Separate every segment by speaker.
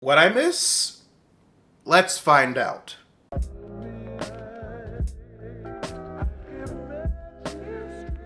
Speaker 1: What I miss? Let's find out.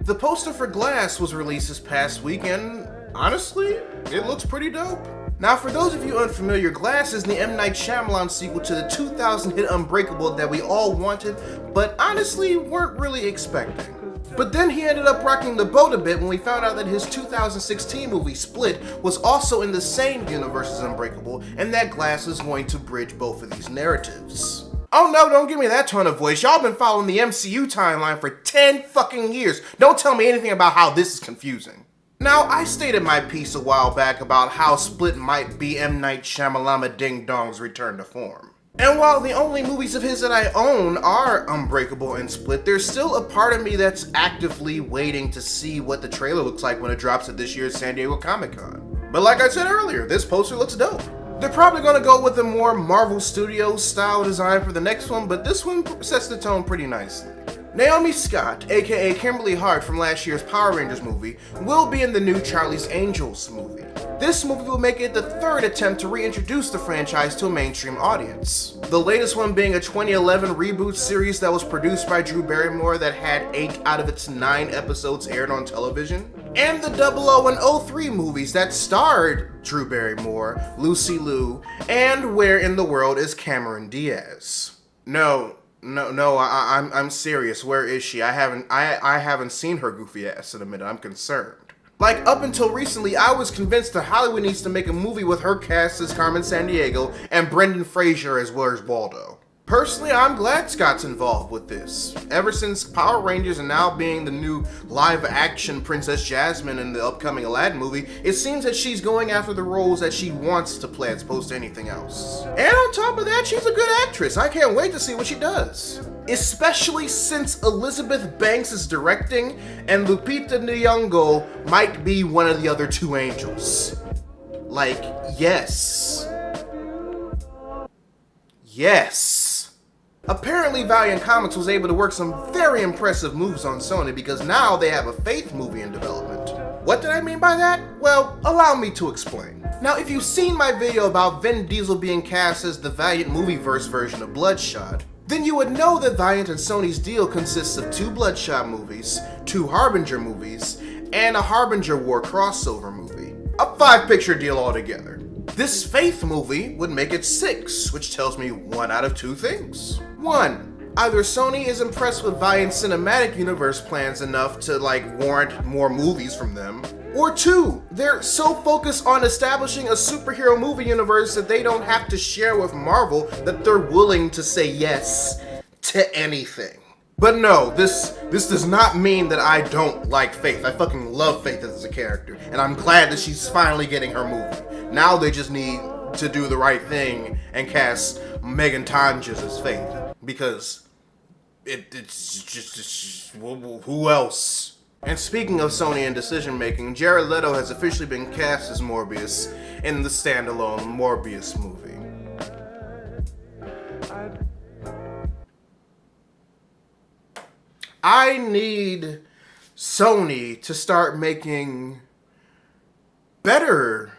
Speaker 1: The poster for Glass was released this past week, and honestly, it looks pretty dope. Now, for those of you unfamiliar, Glass is the M. Night Shyamalan sequel to the 2000 hit Unbreakable that we all wanted, but honestly weren't really expecting. But then he ended up rocking the boat a bit when we found out that his 2016 movie, Split, was also in the same universe as Unbreakable, and that Glass is going to bridge both of these narratives. Oh no, don't give me that tone of voice. Y'all been following the MCU timeline for 10 fucking years. Don't tell me anything about how this is confusing. Now, I stated my piece a while back about how Split might be M. Night Shyamalan Ding Dong's return to form. And while the only movies of his that I own are Unbreakable and Split, there's still a part of me that's actively waiting to see what the trailer looks like when it drops at this year's San Diego Comic-Con. But like I said earlier, this poster looks dope. They're probably gonna go with a more Marvel Studios style design for the next one, but this one sets the tone pretty nicely. Naomi Scott, aka Kimberly Hart from last year's Power Rangers movie, will be in the new Charlie's Angels movie. This movie will make it the third attempt to reintroduce the franchise to a mainstream audience. The latest one being a 2011 reboot series that was produced by Drew Barrymore that had 8 out of its 9 episodes aired on television. And the 00 and 03 movies that starred Drew Barrymore, Lucy Liu, and Where in the World is Cameron Diaz? No, I'm serious. Where is she? I haven't seen her goofy ass in a minute. I'm concerned. Like, up until recently, I was convinced that Hollywood needs to make a movie with her cast as Carmen Sandiego and Brendan Fraser as Where's Waldo. Personally, I'm glad Scott's involved with this. Ever since Power Rangers and now being the new live-action Princess Jasmine in the upcoming Aladdin movie, it seems that she's going after the roles that she wants to play as opposed to anything else. And on top of that, she's a good actress. I can't wait to see what she does. Especially since Elizabeth Banks is directing and Lupita Nyong'o might be one of the other two angels. Like, yes. Yes. Apparently, Valiant Comics was able to work some very impressive moves on Sony because now they have a Faith movie in development. What did I mean by that? Well, allow me to explain. Now, if you've seen my video about Vin Diesel being cast as the Valiant Movieverse version of Bloodshot, then you would know that Valiant and Sony's deal consists of 2 Bloodshot movies, 2 Harbinger movies, and a Harbinger War crossover movie. A 5-picture deal altogether. This Faith movie would make it 6, which tells me 1 out of 2 things. 1. Either Sony is impressed with Valiant's cinematic universe plans enough to warrant more movies from them. Or 2. They're so focused on establishing a superhero movie universe that they don't have to share with Marvel that they're willing to say yes to anything. But no, this does not mean that I don't like Faith. I fucking love Faith as a character, and I'm glad that she's finally getting her movie. Now they just need to do the right thing and cast Megan Tonjes as Faith, because it's just who else? And speaking of Sony and decision making, Jared Leto has officially been cast as Morbius in the standalone Morbius movie. I need Sony to start making better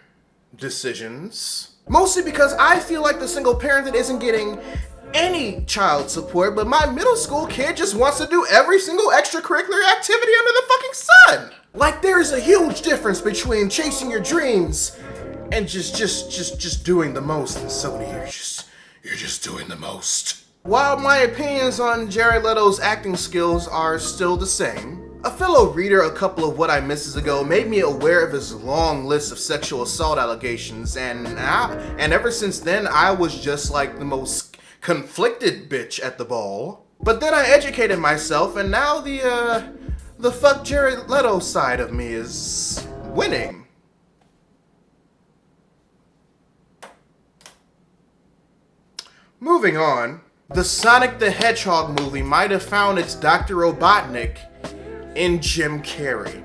Speaker 1: decisions. Mostly because I feel like the single parent that isn't getting any child support, but my middle school kid just wants to do every single extracurricular activity under the fucking sun. Like, there is a huge difference between chasing your dreams and just doing the most. And Sony, you're just doing the most. While my opinions on Jared Leto's acting skills are still the same, a fellow reader a couple of What I Misses ago made me aware of his long list of sexual assault allegations, and ever since then I was just like the most conflicted bitch at the ball. But then I educated myself, and now the fuck Jared Leto side of me is winning. Moving on. The Sonic the Hedgehog movie might have found its Dr. Robotnik in Jim Carrey.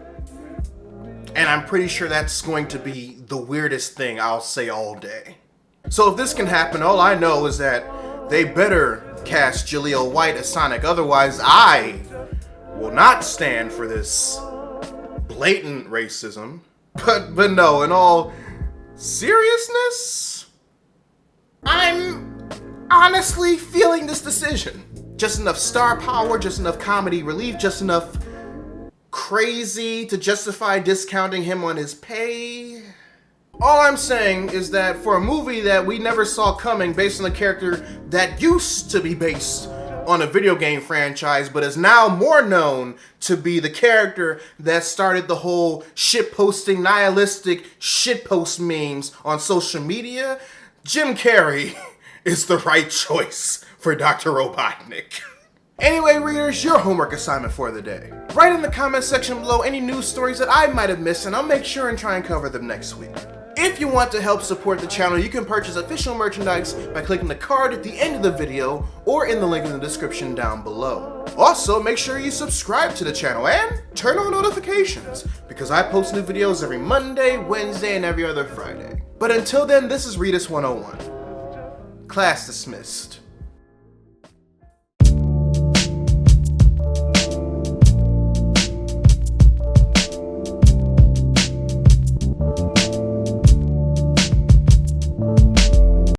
Speaker 1: And I'm pretty sure that's going to be the weirdest thing I'll say all day. So if this can happen, all I know is that they better cast Jaleel White as Sonic, otherwise I will not stand for this blatant racism. But no, in all seriousness, honestly feeling this decision. Just enough star power, just enough comedy relief, just enough crazy to justify discounting him on his pay. All I'm saying is that for a movie that we never saw coming based on a character that used to be based on a video game franchise but is now more known to be the character that started the whole shitposting nihilistic shitpost memes on social media, Jim Carrey is the right choice for Dr. Robotnik. Anyway, readers, your homework assignment for the day. Write in the comment section below any news stories that I might have missed, and I'll make sure and try and cover them next week. If you want to help support the channel, you can purchase official merchandise by clicking the card at the end of the video or in the link in the description down below. Also, make sure you subscribe to the channel and turn on notifications, because I post new videos every Monday, Wednesday, and every other Friday. But until then, this is Readus 101. Class dismissed.